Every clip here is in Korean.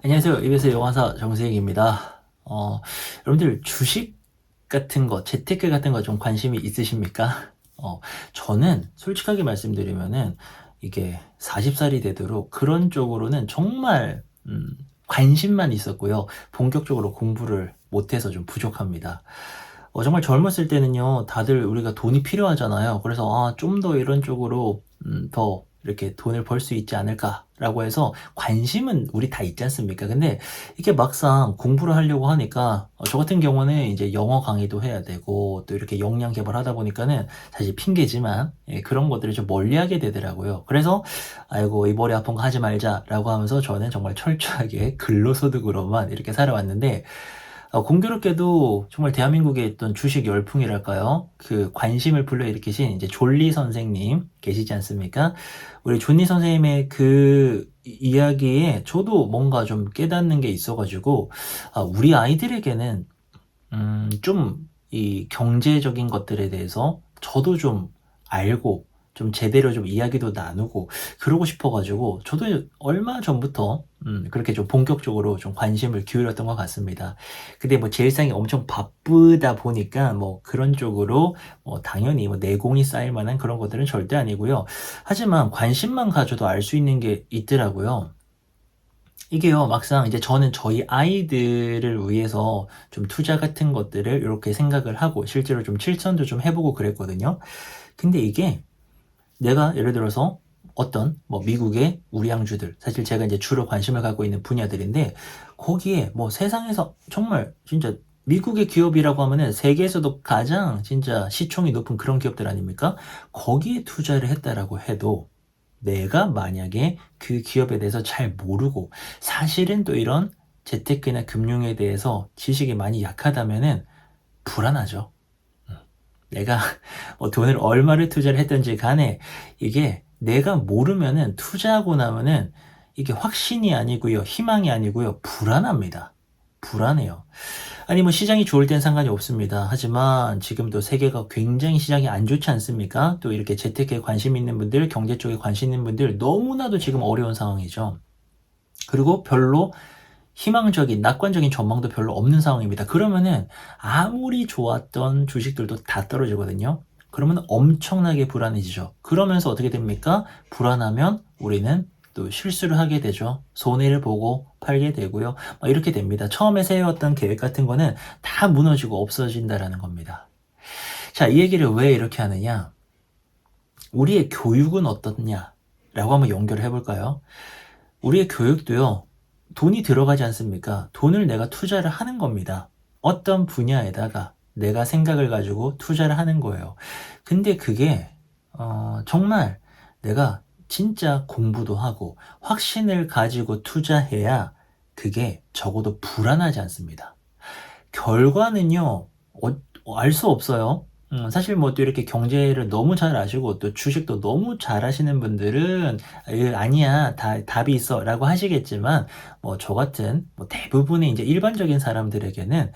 안녕하세요. EBS 영화사 정수영입니다. 여러분들 주식 같은 거, 재테크 같은 거 좀 관심이 있으십니까? 저는 솔직하게 말씀드리면은 이게 40살이 되도록 그런 쪽으로는 정말 관심만 있었고요. 본격적으로 공부를 못해서 좀 부족합니다. 정말 젊었을 때는요, 다들 우리가 돈이 필요하잖아요. 그래서 좀 더 이런 쪽으로 더 이렇게 돈을 벌 수 있지 않을까라고 해서 관심은 우리 다 있지 않습니까? 근데 이게 막상 공부를 하려고 하니까 저 같은 경우는 이제 영어 강의도 해야 되고 또 이렇게 역량 개발하다 보니까는 사실 핑계지만 그런 것들을 좀 멀리하게 되더라고요. 그래서 아이고 이 머리 아픈 거 하지 말자라고 하면서 저는 정말 철저하게 근로소득으로만 이렇게 살아왔는데 공교롭게도 정말 대한민국에 있던 주식 열풍이랄까요? 그 관심을 불러일으키신 이제 존리 선생님 계시지 않습니까? 우리 존리 선생님의 그 이야기에 저도 뭔가 좀 깨닫는 게 있어가지고, 우리 아이들에게는, 좀 이 경제적인 것들에 대해서 저도 좀 알고, 좀 제대로 좀 이야기도 나누고, 그러고 싶어가지고, 저도 얼마 전부터, 그렇게 좀 본격적으로 좀 관심을 기울였던 것 같습니다. 근데 뭐 제 일상이 엄청 바쁘다 보니까 뭐 그런 쪽으로 당연히 뭐 내공이 쌓일 만한 그런 것들은 절대 아니고요. 하지만 관심만 가져도 알 수 있는 게 있더라고요. 이게요, 막상 이제 저는 저희 아이들을 위해서 좀 투자 같은 것들을 이렇게 생각을 하고 실제로 좀 실천도 좀 해보고 그랬거든요. 근데 이게 내가 예를 들어서 어떤 뭐 미국의 우량주들, 사실 제가 이제 주로 관심을 갖고 있는 분야들인데 거기에 뭐 세상에서 정말 진짜 미국의 기업이라고 하면은 세계에서도 가장 진짜 시총이 높은 그런 기업들 아닙니까? 거기에 투자를 했다라고 해도 내가 만약에 그 기업에 대해서 잘 모르고 사실은 또 이런 재테크나 금융에 대해서 지식이 많이 약하다면은 불안하죠. 내가 뭐 돈을 얼마를 투자를 했든지 간에 이게 내가 모르면은 투자하고 나면은 이게 확신이 아니고요, 희망이 아니고요, 불안합니다. 불안해요. 아니 뭐 시장이 좋을 땐 상관이 없습니다. 하지만 지금도 세계가 굉장히 시장이 안 좋지 않습니까? 또 이렇게 재테크에 관심 있는 분들, 경제 쪽에 관심 있는 분들 너무나도 지금 어려운 상황이죠. 그리고 별로 희망적인, 낙관적인 전망도 별로 없는 상황입니다. 그러면은 아무리 좋았던 주식들도 다 떨어지거든요. 그러면 엄청나게 불안해지죠. 그러면서 어떻게 됩니까? 불안하면 우리는 또 실수를 하게 되죠. 손해를 보고 팔게 되고요. 이렇게 됩니다. 처음에 세웠던 계획 같은 거는 다 무너지고 없어진다라는 겁니다. 자, 이 얘기를 왜 이렇게 하느냐? 우리의 교육은 어떻냐? 라고 한번 연결을 해볼까요? 우리의 교육도요, 돈이 들어가지 않습니까? 돈을 내가 투자를 하는 겁니다. 어떤 분야에다가 내가 생각을 가지고 투자를 하는 거예요. 근데 그게, 정말 내가 진짜 공부도 하고 확신을 가지고 투자해야 그게 적어도 불안하지 않습니다. 결과는요, 알 수 없어요. 사실 뭐 또 이렇게 경제를 너무 잘 아시고 또 주식도 너무 잘 하시는 분들은 아니야, 답이 있어 라고 하시겠지만 뭐 저 같은 뭐 대부분의 이제 일반적인 사람들에게는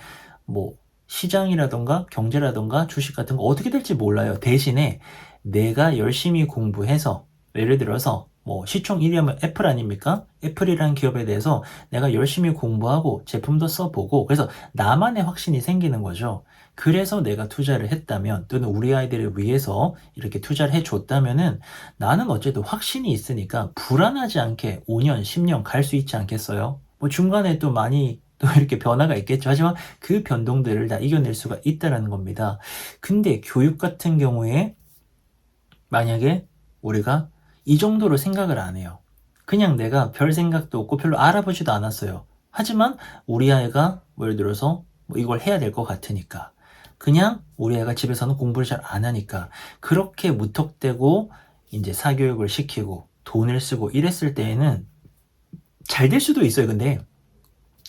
뭐 시장이라던가 경제라던가 주식 같은 거 어떻게 될지 몰라요. 대신에 내가 열심히 공부해서 예를 들어서 뭐 시총 1위 하면 애플 아닙니까? 애플이라는 기업에 대해서 내가 열심히 공부하고 제품도 써보고 그래서 나만의 확신이 생기는 거죠. 그래서 내가 투자를 했다면 또는 우리 아이들을 위해서 이렇게 투자를 해줬다면은 나는 어쨌든 확신이 있으니까 불안하지 않게 5년, 10년 갈 수 있지 않겠어요? 뭐 중간에 또 많이 또 이렇게 변화가 있겠죠. 하지만 그 변동들을 다 이겨낼 수가 있다라는 겁니다. 근데 교육 같은 경우에 만약에 우리가 이 정도로 생각을 안 해요. 그냥 내가 별 생각도 없고 별로 알아보지도 않았어요. 하지만 우리 아이가 뭐 예를 들어서 뭐 이걸 해야 될 것 같으니까 그냥 우리 아이가 집에서는 공부를 잘 안 하니까 그렇게 무턱대고 이제 사교육을 시키고 돈을 쓰고 이랬을 때에는 잘 될 수도 있어요. 근데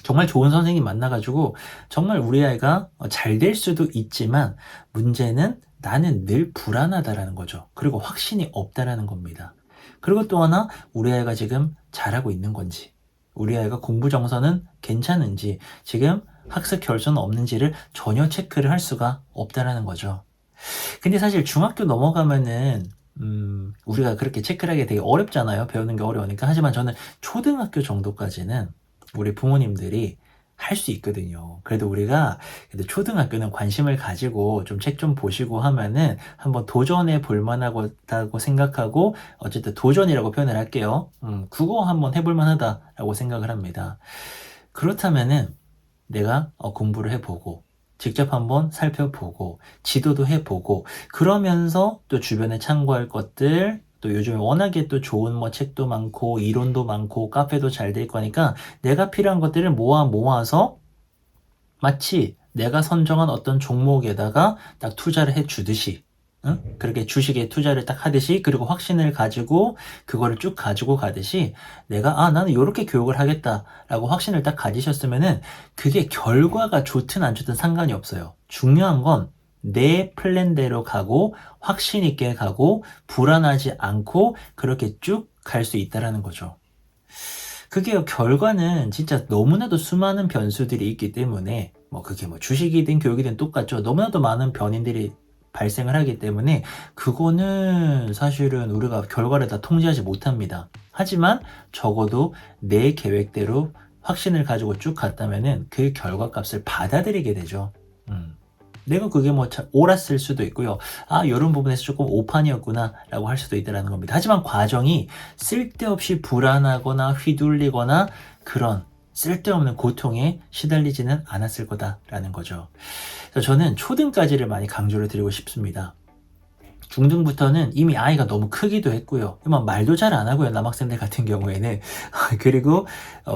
정말 좋은 선생님 만나가지고 정말 우리 아이가 잘 될 수도 있지만 문제는 나는 늘 불안하다라는 거죠. 그리고 확신이 없다라는 겁니다. 그리고 또 하나 우리 아이가 지금 잘하고 있는 건지 우리 아이가 공부 정서는 괜찮은지 지금 학습 결손은 없는지를 전혀 체크를 할 수가 없다라는 거죠. 근데 사실 중학교 넘어가면은 우리가 그렇게 체크를 하기 되게 어렵잖아요. 배우는 게 어려우니까. 하지만 저는 초등학교 정도까지는 우리 부모님들이 할 수 있거든요. 그래도 우리가 그래도 초등학교는 관심을 가지고 좀 책 좀 보시고 하면은 한번 도전해 볼 만하다고 생각하고, 어쨌든 도전이라고 표현을 할게요. 그거 한번 해볼 만하다라고 생각을 합니다. 그렇다면은 내가 공부를 해보고 직접 한번 살펴보고 지도도 해보고, 그러면서 또 주변에 참고할 것들, 또 요즘에 워낙에 또 좋은 뭐 책도 많고 이론도 많고 카페도 잘 돼 있고 하니까 내가 필요한 것들을 모아서 마치 내가 선정한 어떤 종목에다가 딱 투자를 해 주듯이, 응? 그렇게 주식에 투자를 딱 하듯이, 그리고 확신을 가지고 그거를 쭉 가지고 가듯이, 내가 나는 이렇게 교육을 하겠다라고 확신을 딱 가지셨으면은 그게 결과가 좋든 안 좋든 상관이 없어요. 중요한 건 내 플랜대로 가고 확신 있게 가고 불안하지 않고 그렇게 쭉 갈 수 있다라는 거죠. 그게 결과는 진짜 너무나도 수많은 변수들이 있기 때문에, 뭐 그게 뭐 주식이든 교육이든 똑같죠. 너무나도 많은 변인들이 발생을 하기 때문에 그거는 사실은 우리가 결과를 다 통제하지 못합니다. 하지만 적어도 내 계획대로 확신을 가지고 쭉 갔다면은 그 결과값을 받아들이게 되죠. 내가 그게 뭐 옳았을 수도 있고요. 이런 부분에서 조금 오판이었구나 라고 할 수도 있다는 겁니다. 하지만 과정이 쓸데없이 불안하거나 휘둘리거나 그런 쓸데없는 고통에 시달리지는 않았을 거다라는 거죠. 그래서 저는 초등까지를 많이 강조를 드리고 싶습니다. 중등부터는 이미 아이가 너무 크기도 했고요. 말도 잘 안 하고요, 남학생들 같은 경우에는. 그리고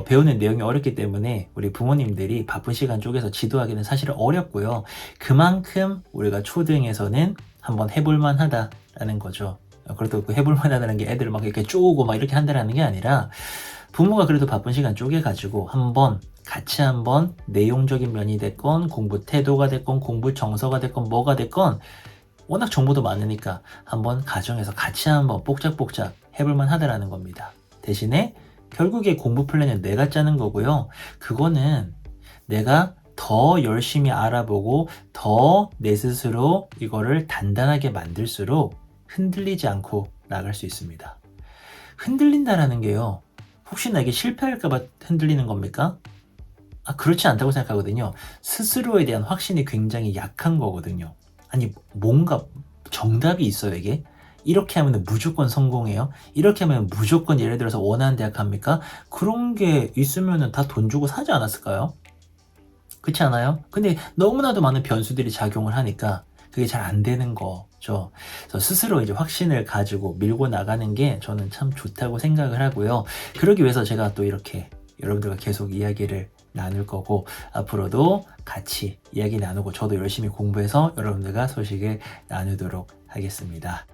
배우는 내용이 어렵기 때문에 우리 부모님들이 바쁜 시간 쪼개서 지도하기는 사실 어렵고요. 그만큼 우리가 초등에서는 한번 해볼 만하다라는 거죠. 그래도 그 해볼 만하다는 게 애들 막 이렇게 쪼우고 막 이렇게 한다라는 게 아니라, 부모가 그래도 바쁜 시간 쪼개가지고 같이 한번 내용적인 면이 됐건 공부 태도가 됐건 공부 정서가 됐건 뭐가 됐건, 워낙 정보도 많으니까 한번 가정에서 같이 한번 뽁짝뽁짝 해볼만 하다라는 겁니다. 대신에 결국에 공부 플랜은 내가 짜는 거고요. 그거는 내가 더 열심히 알아보고 더 내 스스로 이거를 단단하게 만들수록 흔들리지 않고 나갈 수 있습니다. 흔들린다라는 게요, 혹시나 이게 실패할까봐 흔들리는 겁니까? 그렇지 않다고 생각하거든요. 스스로에 대한 확신이 굉장히 약한 거거든요. 아니, 뭔가 정답이 있어요, 이게? 이렇게 하면 무조건 성공해요? 이렇게 하면 무조건 예를 들어서 원하는 대학 갑니까? 그런 게 있으면 다 돈 주고 사지 않았을까요? 그렇지 않아요? 근데 너무나도 많은 변수들이 작용을 하니까 그게 잘 안 되는 거죠. 그래서 스스로 이제 확신을 가지고 밀고 나가는 게 저는 참 좋다고 생각을 하고요. 그러기 위해서 제가 또 이렇게 여러분들과 계속 이야기를 나눌 거고, 앞으로도 같이 이야기 나누고 저도 열심히 공부해서 여러분들과 소식을 나누도록 하겠습니다.